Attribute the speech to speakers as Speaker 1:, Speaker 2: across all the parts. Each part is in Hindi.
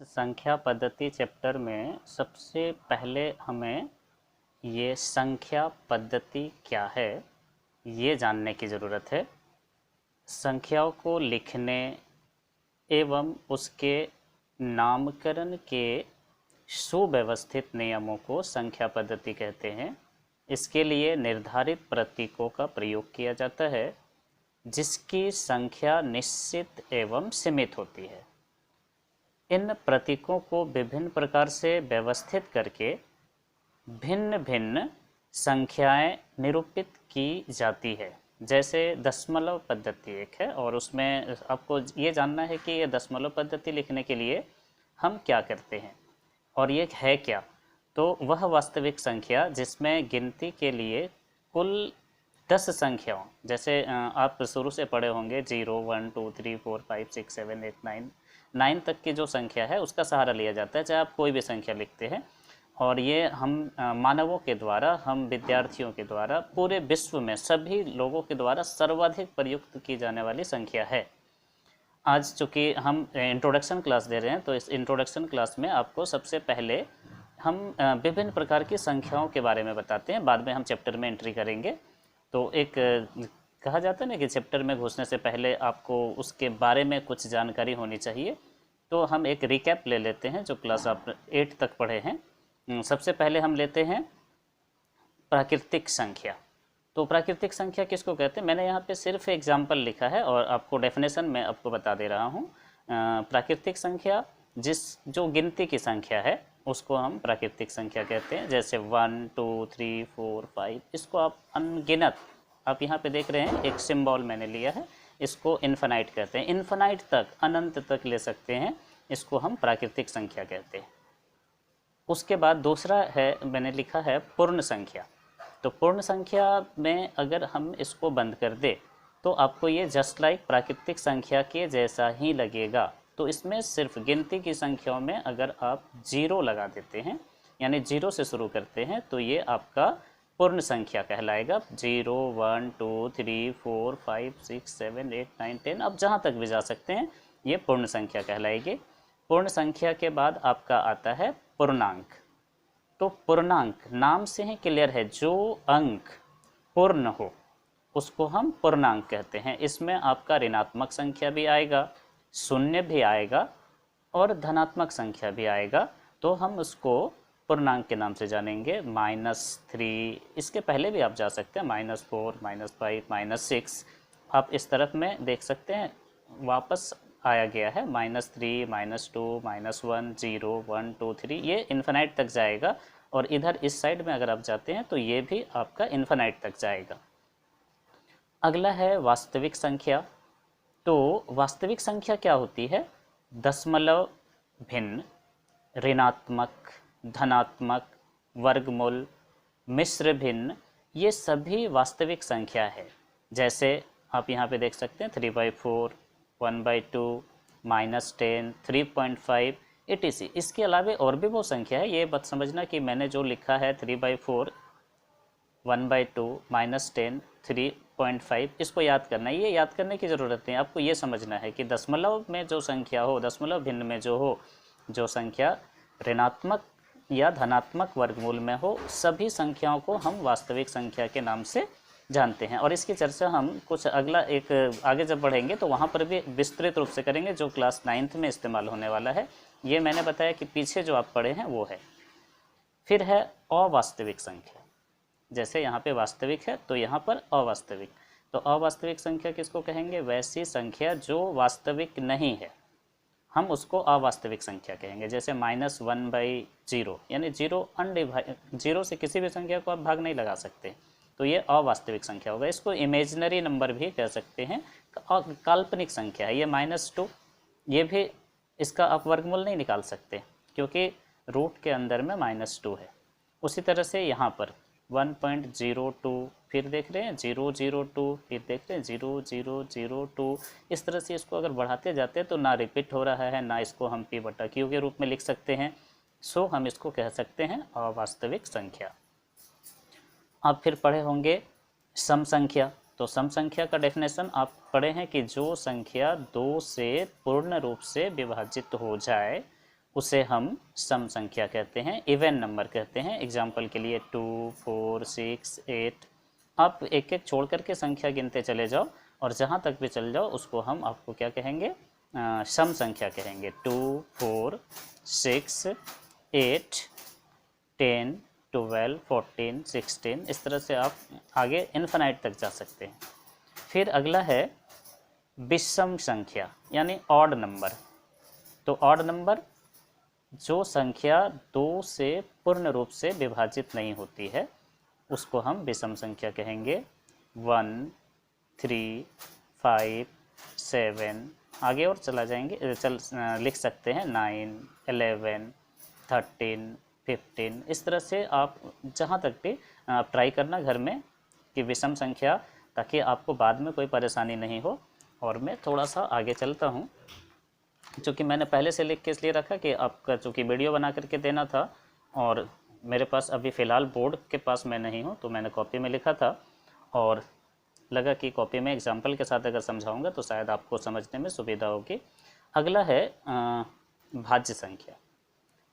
Speaker 1: संख्या पद्धति चैप्टर में सबसे पहले हमें ये संख्या पद्धति क्या है ये जानने की ज़रूरत है। संख्याओं को लिखने एवं उसके नामकरण के सुव्यवस्थित नियमों को संख्या पद्धति कहते हैं। इसके लिए निर्धारित प्रतीकों का प्रयोग किया जाता है जिसकी संख्या निश्चित एवं सीमित होती है। इन प्रतीकों को विभिन्न प्रकार से व्यवस्थित करके भिन्न भिन्न संख्याएं निरूपित की जाती है। जैसे दशमलव पद्धति एक है और उसमें आपको ये जानना है कि ये दशमलव पद्धति लिखने के लिए हम क्या करते हैं और ये है क्या। तो वह वास्तविक संख्या जिसमें गिनती के लिए कुल 10 संख्याओं, जैसे आप शुरू से पढ़े होंगे 0 1 2 3 4 5 6 7 8 9 तक की जो संख्या है उसका सहारा लिया जाता है, चाहे आप कोई भी संख्या लिखते हैं। और ये हम मानवों के द्वारा, हम विद्यार्थियों के द्वारा पूरे विश्व में सभी लोगों के द्वारा सर्वाधिक प्रयुक्त की जाने वाली संख्या है। आज चूँकि हम इंट्रोडक्शन क्लास दे रहे हैं तो इस इंट्रोडक्शन क्लास में आपको सबसे पहले हम विभिन्न प्रकार की संख्याओं के बारे में बताते हैं, बाद में हम चैप्टर में एंट्री करेंगे। तो एक कहा जाता है ना कि चैप्टर में घुसने से पहले आपको उसके बारे में कुछ जानकारी होनी चाहिए। तो हम एक रिकैप ले लेते हैं जो क्लास आप 8 तक पढ़े हैं। सबसे पहले हम लेते हैं प्राकृतिक संख्या। तो प्राकृतिक संख्या किसको कहते हैं, मैंने यहाँ पे सिर्फ एग्जाम्पल लिखा है और आपको डेफिनेशन में आपको बता दे रहा हूँ। प्राकृतिक संख्या जो गिनती की संख्या है उसको हम प्राकृतिक संख्या कहते हैं। जैसे 1 2 3 4 5, इसको आप अनगिनत, आप यहाँ पे देख रहे हैं एक सिंबल मैंने लिया है, इसको इन्फिनाइट कहते हैं। इन्फिनाइट तक, अनंत तक ले सकते हैं, इसको हम प्राकृतिक संख्या कहते हैं। उसके बाद दूसरा है, मैंने लिखा है पूर्ण संख्या। तो पूर्ण संख्या में अगर हम इसको बंद कर दे तो आपको ये जस्ट लाइक प्राकृतिक संख्या के जैसा ही लगेगा। तो इसमें सिर्फ गिनती की संख्याओं में अगर आप 0 लगा देते हैं, यानी 0 से शुरू करते हैं, तो ये आपका पूर्ण संख्या कहलाएगा। 0 1 2 3 4 5 6 7 8 9 10, अब जहाँ तक भी जा सकते हैं, ये पूर्ण संख्या कहलाएगी। पूर्ण संख्या के बाद आपका आता है पूर्णांक। तो पूर्णांक नाम से ही क्लियर है, जो अंक पूर्ण हो उसको हम पूर्णांक कहते हैं। इसमें आपका ऋणात्मक संख्या भी आएगा, शून्य भी आएगा और धनात्मक संख्या भी आएगा। तो हम उसको पूर्णांक के नाम से जानेंगे। -3, इसके पहले भी आप जा सकते हैं, -4 -5 -6, आप इस तरफ में देख सकते हैं वापस आया गया है। -3 -2 -1 0 1 2 3, ये इन्फिनाइट तक जाएगा। और इधर इस साइड में अगर आप जाते हैं तो ये भी आपका इन्फिनाइट तक जाएगा। अगला है वास्तविक संख्या। तो वास्तविक संख्या क्या होती है, दशमलव भिन्न, ऋणात्मक, धनात्मक, वर्गमूल, मिश्र भिन्न, ये सभी वास्तविक संख्या है। जैसे आप यहाँ पे देख सकते हैं 3/4, 1/2, -10, 3.5 etc। इसके अलावा और भी बहुत संख्या है। ये बात समझना कि मैंने जो लिखा है 3/4, 1/2, -10, 3.5, इसको याद करना है। ये याद करने की ज़रूरत नहीं, आपको ये समझना है कि दशमलव में जो संख्या हो, दशमलव भिन्न में जो हो, जो संख्या ऋणात्मक या धनात्मक वर्गमूल में हो, सभी संख्याओं को हम वास्तविक संख्या के नाम से जानते हैं। और इसकी चर्चा हम कुछ अगला एक आगे जब बढ़ेंगे तो वहाँ पर भी विस्तृत रूप से करेंगे, जो क्लास 9th में इस्तेमाल होने वाला है। ये मैंने बताया कि पीछे जो आप पढ़े हैं वो है। फिर है अवास्तविक संख्या। जैसे यहाँ पे वास्तविक है तो यहाँ पर अवास्तविक। तो अवास्तविक संख्या किसको कहेंगे, वैसी संख्या जो वास्तविक नहीं है, हम उसको अवास्तविक संख्या कहेंगे। जैसे -1/0, यानी 0 से किसी भी संख्या को आप भाग नहीं लगा सकते, तो ये अवास्तविक संख्या होगा। इसको इमेजिनरी नंबर भी कह सकते हैं, काल्पनिक संख्या है। ये -2, ये भी इसका आप वर्गमूल नहीं निकाल सकते क्योंकि रूट के अंदर में -2 है। उसी तरह से यहाँ पर 1.02, फिर देख रहे हैं 002, फिर देख रहे हैं 0002। इस तरह से इसको अगर बढ़ाते जाते हैं तो ना रिपीट हो रहा है, ना इसको हम P/Q के रूप में लिख सकते हैं। सो हम इसको कह सकते हैं अवास्तविक संख्या। आप फिर पढ़े होंगे सम संख्या। तो सम संख्या का डेफिनेशन आप पढ़े हैं कि जो संख्या 2 से पूर्ण रूप से विभाजित हो जाए उसे हम सम संख्या कहते हैं, इवन नंबर कहते हैं। एग्जाम्पल के लिए 2, 4, 6, 8, आप एक एक छोड़ करके संख्या गिनते चले जाओ और जहाँ तक भी चल जाओ उसको हम आपको क्या कहेंगे, सम संख्या कहेंगे। 2, 4, 6, 8, 10, 12, 14, 16, इस तरह से आप आगे इन्फिनाइट तक जा सकते हैं। फिर अगला है विषम संख्या यानी ऑड नंबर। तो ऑड नंबर जो संख्या 2 से पूर्ण रूप से विभाजित नहीं होती है उसको हम विषम संख्या कहेंगे। 1, 3, 5, 7, आगे और चला जाएंगे, लिख सकते हैं 9, 11, 13, 15, इस तरह से आप जहाँ तक भी आप ट्राई करना घर में कि विषम संख्या, ताकि आपको बाद में कोई परेशानी नहीं हो। और मैं थोड़ा सा आगे चलता हूँ, चूँकि मैंने पहले से लिख के इसलिए रखा कि आपका चूँकि वीडियो बना करके देना था और मेरे पास अभी फ़िलहाल बोर्ड के पास मैं नहीं हूँ, तो मैंने कॉपी में लिखा था और लगा कि कॉपी में एग्जाम्पल के साथ अगर समझाऊंगा तो शायद आपको समझने में सुविधा होगी। अगला है भाज्य संख्या।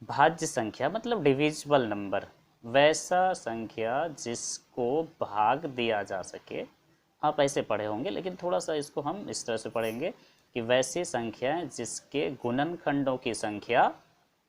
Speaker 1: भाज्य संख्या मतलब डिविजिबल नंबर, वैसा संख्या जिसको भाग दिया जा सके। आप ऐसे पढ़े होंगे लेकिन थोड़ा सा इसको हम इस तरह से पढ़ेंगे कि वैसी संख्याएं जिसके गुणनखंडों की संख्या,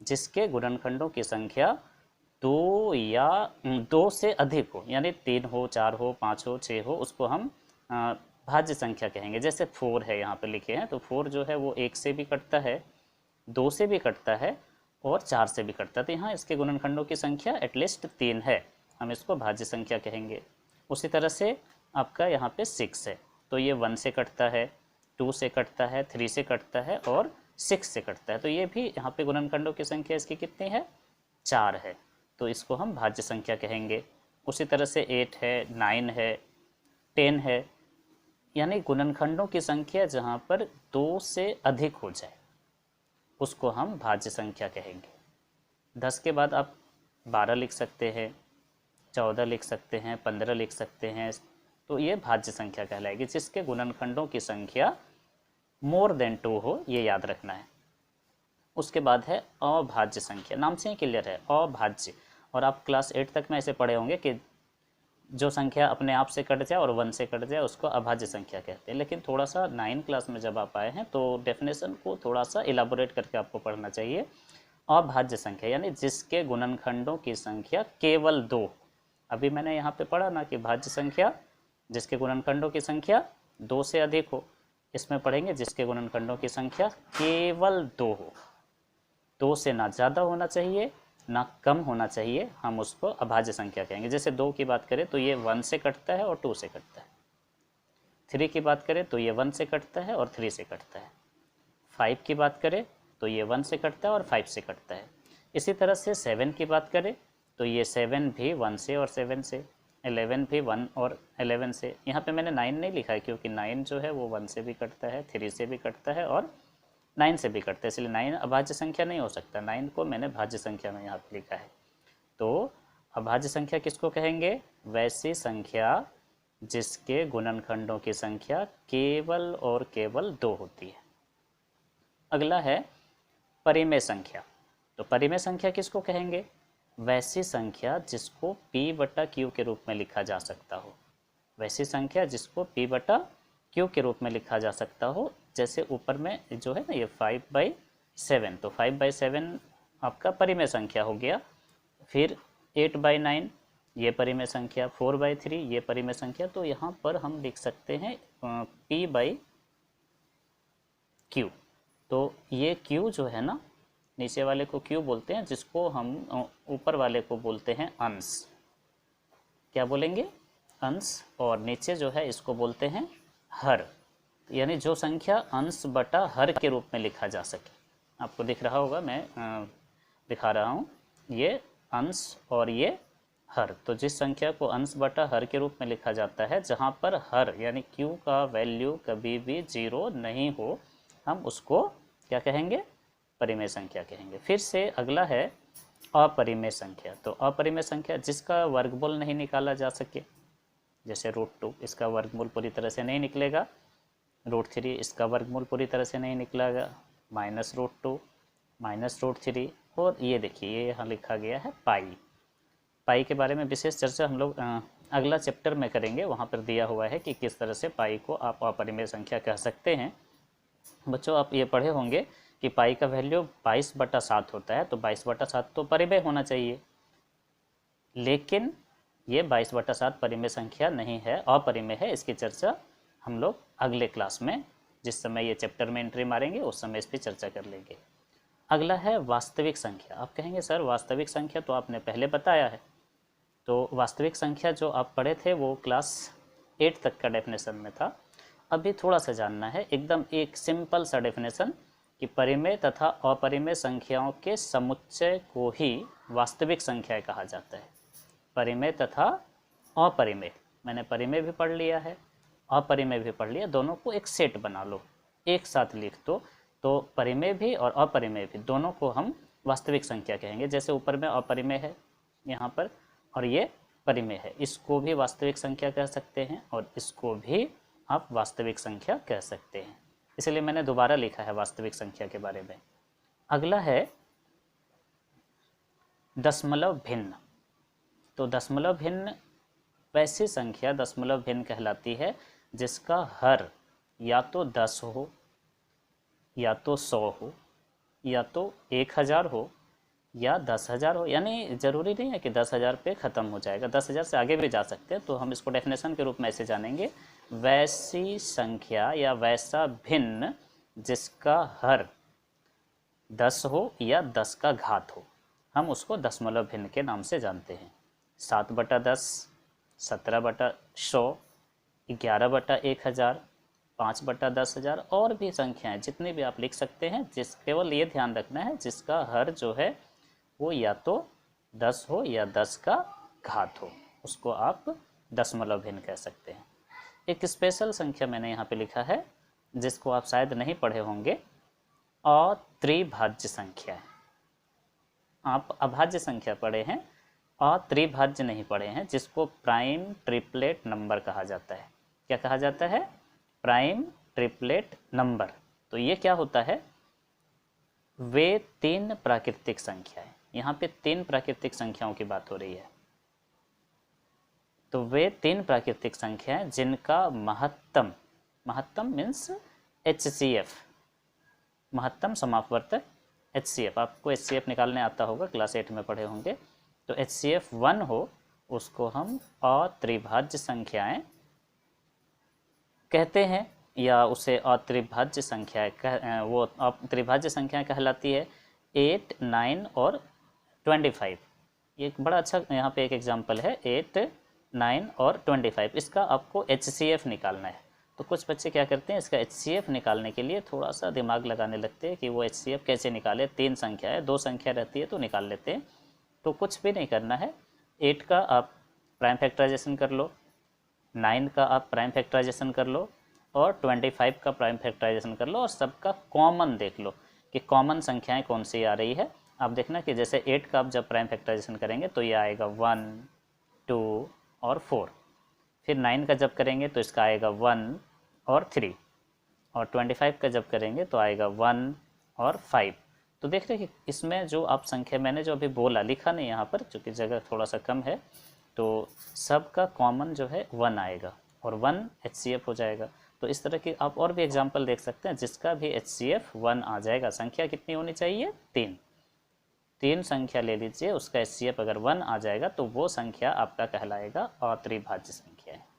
Speaker 1: जिसके गुणनखंडों की संख्या 2 या 2 से अधिक हो, यानी 3 हो, 4 हो, 5 हो, 6 हो, उसको हम भाज्य संख्या कहेंगे। जैसे 4 है यहाँ पे लिखे हैं, तो 4 जो है वो 1 से भी कटता है, 2 से भी कटता है और 4 से भी कटता है। तो यहाँ इसके गुणनखंडों की संख्या एटलीस्ट 3 है, हम इसको भाज्य संख्या कहेंगे। उसी तरह से आपका यहाँ पे 6 है, तो ये 1 से कटता है, 2 से कटता है, 3 से कटता है और 6 से कटता है। तो ये भी यहाँ पे गुणनखंडों की संख्या इसकी कितनी है, 4 है, तो इसको हम भाज्य संख्या कहेंगे। उसी तरह से 8 है, 9 है, 10 है, यानी गुणनखंडों की संख्या जहाँ पर 2 से अधिक हो जाए उसको हम भाज्य संख्या कहेंगे। 10 के बाद आप 12 लिख सकते हैं, 14 लिख सकते हैं, 15 लिख सकते हैं, तो ये भाज्य संख्या कहलाएगी, जिसके गुणनखंडों की संख्या मोर देन 2 हो, ये याद रखना है। उसके बाद है अभाज्य संख्या, नाम से ही क्लियर है अभाज्य, और आप क्लास 8 तक में ऐसे पढ़े होंगे कि जो संख्या अपने आप से कट जाए और 1 से कट जाए उसको अभाज्य संख्या कहते हैं। लेकिन थोड़ा सा 9 क्लास में जब आप आए हैं तो डेफिनेशन को थोड़ा सा इलाबोरेट करके आपको पढ़ना चाहिए। अभाज्य संख्या यानी जिसके गुणनखंडों की संख्या केवल 2। अभी मैंने यहाँ पे पढ़ा ना कि भाज्य संख्या जिसके गुणनखंडों की संख्या 2 से अधिक हो, इसमें पढ़ेंगे जिसके गुणनखंडों की संख्या केवल 2 हो, 2 से ना ज़्यादा होना चाहिए ना कम होना चाहिए, हम उसको अभाज्य संख्या कहेंगे। जैसे 2 की बात करें तो ये 1 से कटता है और 2 से कटता है। 3 की बात करें तो ये 1 से कटता है और 3 से कटता है। 5 की बात करें तो ये 1 से कटता है और 5 से कटता है। इसी तरह से 7 की बात करें तो ये 7 भी 1 से और 7 से, 11 भी 1 और 11 से। यहाँ पे मैंने 9 नहीं लिखा है क्योंकि 9 जो है वो 1 से भी कटता है, 3 से भी कटता है और 9 से भी कटता है, इसलिए 9 अभाज्य संख्या नहीं हो सकता। 9 को मैंने भाज्य संख्या में यहाँ पे लिखा है। तो अभाज्य संख्या किसको कहेंगे, वैसी संख्या जिसके गुणनखंडों की संख्या केवल और केवल 2 होती है। अगला है परिमेय संख्या। तो परिमेय संख्या किसको कहेंगे, वैसी संख्या जिसको p/q के रूप में लिखा जा सकता हो, वैसी संख्या जिसको p/q के रूप में लिखा जा सकता हो। जैसे ऊपर में जो है ना ये 5/7, तो 5/7 आपका परिमेय संख्या हो गया। फिर 8/9 ये परिमेय संख्या, 4/3 ये परिमेय संख्या। तो यहाँ पर हम लिख सकते हैं p/q। तो ये q जो है ना, नीचे वाले को q बोलते हैं, जिसको हम ऊपर वाले को बोलते हैं अंश। क्या बोलेंगे, अंश। और नीचे जो है इसको बोलते हैं हर, यानी जो संख्या अंश बटा हर के रूप में लिखा जा सके। आपको दिख रहा होगा, मैं दिखा रहा हूँ, ये अंश और ये हर। तो जिस संख्या को अंश बटा हर के रूप में लिखा जाता है, जहाँ पर हर यानी q का वैल्यू कभी भी 0 नहीं हो, हम उसको क्या कहेंगे, परिमेय संख्या कहेंगे। फिर से अगला है अपरिमेय संख्या। तो अपरिमेय संख्या जिसका वर्गमूल नहीं निकाला जा सके, जैसे √2 इसका वर्गमूल पूरी तरह से नहीं निकलेगा, √3 इसका वर्गमूल पूरी तरह से नहीं निकलेगा, -√2, -√3। और ये देखिए ये यहाँ लिखा गया है पाई। पाई के बारे में विशेष चर्चा हम लोग अगला चैप्टर में करेंगे, वहाँ पर दिया हुआ है कि किस तरह से पाई को आप अपरिमेय संख्या कह सकते हैं। बच्चों आप ये पढ़े होंगे कि पाई का वैल्यू 22/7 होता है, तो 22/7 तो परिमेय होना चाहिए, लेकिन ये 22/7 परिमेय संख्या नहीं है, अपरिमेय है। इसकी चर्चा हम लोग अगले क्लास में, जिस समय ये चैप्टर में एंट्री मारेंगे उस समय इस पर चर्चा कर लेंगे। अगला है वास्तविक संख्या। आप कहेंगे सर वास्तविक संख्या तो आपने पहले बताया है, तो वास्तविक संख्या जो आप पढ़े थे वो क्लास 8 तक का डेफिनेशन में था। अभी थोड़ा सा जानना है, एकदम एक सिंपल सा डेफिनेशन कि परिमेय तथा अपरिमेय संख्याओं के समुच्चय को ही वास्तविक संख्या कहा जाता है। परिमेय तथा अपरिमेय, मैंने परिमेय भी पढ़ लिया है, अपरिमेय भी पढ़ लिया, दोनों को एक सेट बना लो, एक साथ लिख दो, तो परिमेय भी और अपरिमेय भी दोनों को हम वास्तविक संख्या कहेंगे। जैसे ऊपर में अपरिमेय है यहाँ पर और ये परिमेय है, इसको भी वास्तविक संख्या कह सकते हैं और इसको भी आप वास्तविक संख्या कह सकते हैं, इसलिए मैंने दोबारा लिखा है वास्तविक संख्या के बारे में। अगला है दशमलव भिन्न। तो दशमलव भिन्न वैसी संख्या दशमलव भिन्न कहलाती है जिसका हर या तो 10 हो, या तो 100 हो, या तो 1000 हो, या 10,000 हो। यानी ज़रूरी नहीं है कि 10,000 पे ख़त्म हो जाएगा, 10,000 से आगे भी जा सकते हैं। तो हम इसको डेफिनेशन के रूप में ऐसे जानेंगे, वैसी संख्या या वैसा भिन्न जिसका हर 10 हो या 10 का घात हो, हम उसको दशमलव भिन्न के नाम से जानते हैं। 7/10, 17/100, 11/1000, 5/10,000 और भी संख्याएं जितनी भी आप लिख सकते हैं, जिस केवल ये ध्यान रखना है जिसका हर जो है वो या तो 10 हो या 10 का घात हो, उसको आप दशमलव भिन्न कह सकते हैं। एक स्पेशल संख्या मैंने यहाँ पे लिखा है जिसको आप शायद नहीं पढ़े होंगे, अत्रिभाज्य संख्या है। आप अभाज्य संख्या पढ़े हैं, अत्रिभाज्य नहीं पढ़े हैं, जिसको प्राइम ट्रिपलेट नंबर कहा जाता है। क्या कहा जाता है? Prime triplet number. तो ये क्या होता है? वे 3 प्राकृतिक संख्याएं, यहाँ पे 3 प्राकृतिक संख्याओं की बात हो रही है। तो वे 3 प्राकृतिक संख्याएं जिनका महत्तम, महत्तम मीन्स HCF, महत्तम समापवर्तक HCF, आपको HCF निकालने आता होगा, क्लास 8 में पढ़े होंगे। तो HCF 1 हो, उसको हम अत्रिभाज्य संख्याएं कहते हैं, या उसे अत्रिभाज्य संख्याएं वो अत्रिभाज्य संख्याएं कहलाती है। 8, 9 और 25। एक बड़ा अच्छा यहाँ पे एक एग्जाम्पल है, 8, 9 और 25। इसका आपको HCF निकालना है। तो कुछ बच्चे क्या करते हैं, इसका HCF निकालने के लिए थोड़ा सा दिमाग लगाने लगते हैं कि वो HCF कैसे निकाले। 3 संख्या है, 2 संख्या रहती है तो निकाल लेते हैं। तो कुछ भी नहीं करना है, 8 का आप प्राइम फैक्टराइजेशन कर लो, 9 का आप प्राइम फैक्टराइजेशन कर लो और 25 का प्राइम फैक्टराइजेशन कर लो, और सबका कॉमन देख लो कि कॉमन संख्याएं कौन सी आ रही है। आप देखना कि जैसे 8 का आप जब प्राइम फैक्टराइजेशन करेंगे तो ये आएगा 1, 2 और 4। फिर 9 का जब करेंगे तो इसका आएगा 1 और 3, और 25 का जब करेंगे तो आएगा 1 और 5। तो देख रहे हैं कि इसमें जो आप संख्या मैंने जो अभी बोला, लिखा नहीं यहाँ पर चूँकि जगह थोड़ा सा कम है, तो सबका कॉमन जो है 1 आएगा और 1 HCF हो जाएगा। तो इस तरह की आप और भी एग्जाम्पल देख सकते हैं जिसका भी HCF 1 आ जाएगा। संख्या कितनी होनी चाहिए? 3 संख्या ले लीजिए, उसका HCF अगर 1 आ जाएगा तो वो संख्या आपका कहलाएगा अत्रिभाज्य संख्या है।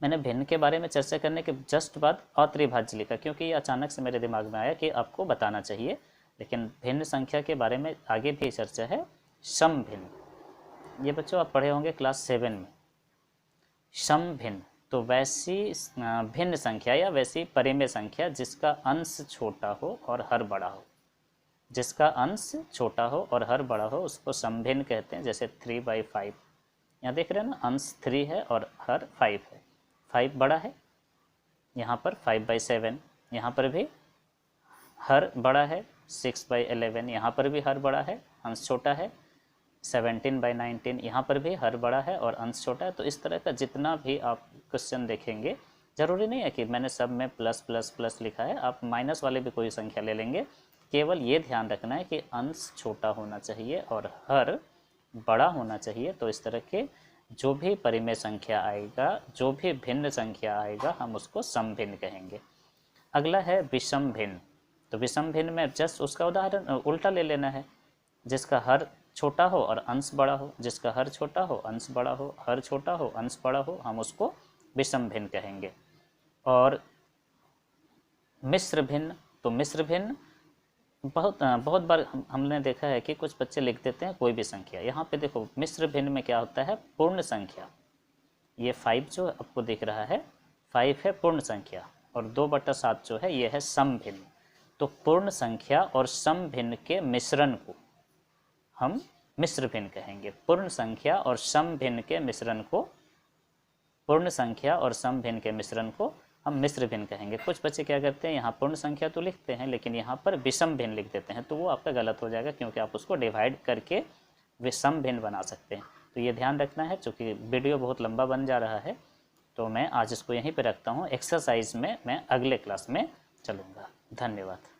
Speaker 1: मैंने भिन्न के बारे में चर्चा करने के जस्ट बाद अत्रिभाज्य लिखा क्योंकि ये अचानक से मेरे दिमाग में आया कि आपको बताना चाहिए, लेकिन भिन्न संख्या के बारे में आगे भी चर्चा है। सम भिन्न, ये बच्चों आप पढ़े होंगे क्लास 7 में। सम भिन्न तो वैसी भिन्न संख्या या वैसी परिमेय संख्या जिसका अंश छोटा हो और हर बड़ा हो। जिसका अंश छोटा हो और हर बड़ा हो उसको समभिन्न कहते हैं। जैसे 3/5, यहाँ देख रहे हैं ना, अंश 3 है और हर 5 है, 5 बड़ा है। यहाँ पर 5/7, यहाँ पर भी हर बड़ा है। 6/11, यहाँ पर भी हर बड़ा है, अंश छोटा है। 17/19, यहाँ पर भी हर बड़ा है और अंश छोटा है। तो इस तरह का जितना भी आप क्वेश्चन देखेंगे, ज़रूरी नहीं है कि मैंने सब में प्लस प्लस प्लस लिखा है, आप माइनस वाले भी कोई संख्या ले लेंगे केवल ये ध्यान रखना है कि अंश छोटा होना चाहिए और हर बड़ा होना चाहिए। तो इस तरह के जो भी परिमेय संख्या आएगा, जो भी भिन्न संख्या आएगा, हम उसको समभिन्न कहेंगे। अगला है विषम भिन्न। तो विषम भिन्न में जस्ट उसका उदाहरण उल्टा ले लेना है, जिसका हर छोटा हो और अंश बड़ा हो, जिसका हर छोटा हो अंश बड़ा हो, हर छोटा हो अंश बड़ा हो, हम उसको विषम भिन्न कहेंगे। और मिश्र भिन्न, तो मिश्र भिन्न बहुत बार हमने देखा है कि कुछ बच्चे लिख देते हैं कोई भी संख्या। यहाँ पे देखो मिश्र भिन्न में क्या होता है, पूर्ण संख्या। ये 5 जो आपको दिख रहा है 5 है पूर्ण संख्या, और 2/7 जो है ये है सम भिन्न। तो पूर्ण संख्या और सम भिन्न के मिश्रण को हम मिश्र भिन्न कहेंगे। पूर्ण संख्या और सम भिन्न के मिश्रण को, पूर्ण संख्या और सम भिन्न के मिश्रण को हम मिश्र भिन्न कहेंगे। कुछ बच्चे क्या करते हैं, यहाँ पूर्ण संख्या तो लिखते हैं लेकिन यहाँ पर विषम भिन्न लिख देते हैं, तो वो आपका गलत हो जाएगा, क्योंकि आप उसको डिवाइड करके विषम भिन्न बना सकते हैं। तो ये ध्यान रखना है। चूँकि वीडियो बहुत लंबा बन जा रहा है तो मैं आज इसको यहीं पर रखता हूँ। एक्सरसाइज में मैं अगले क्लास में चलूँगा। धन्यवाद।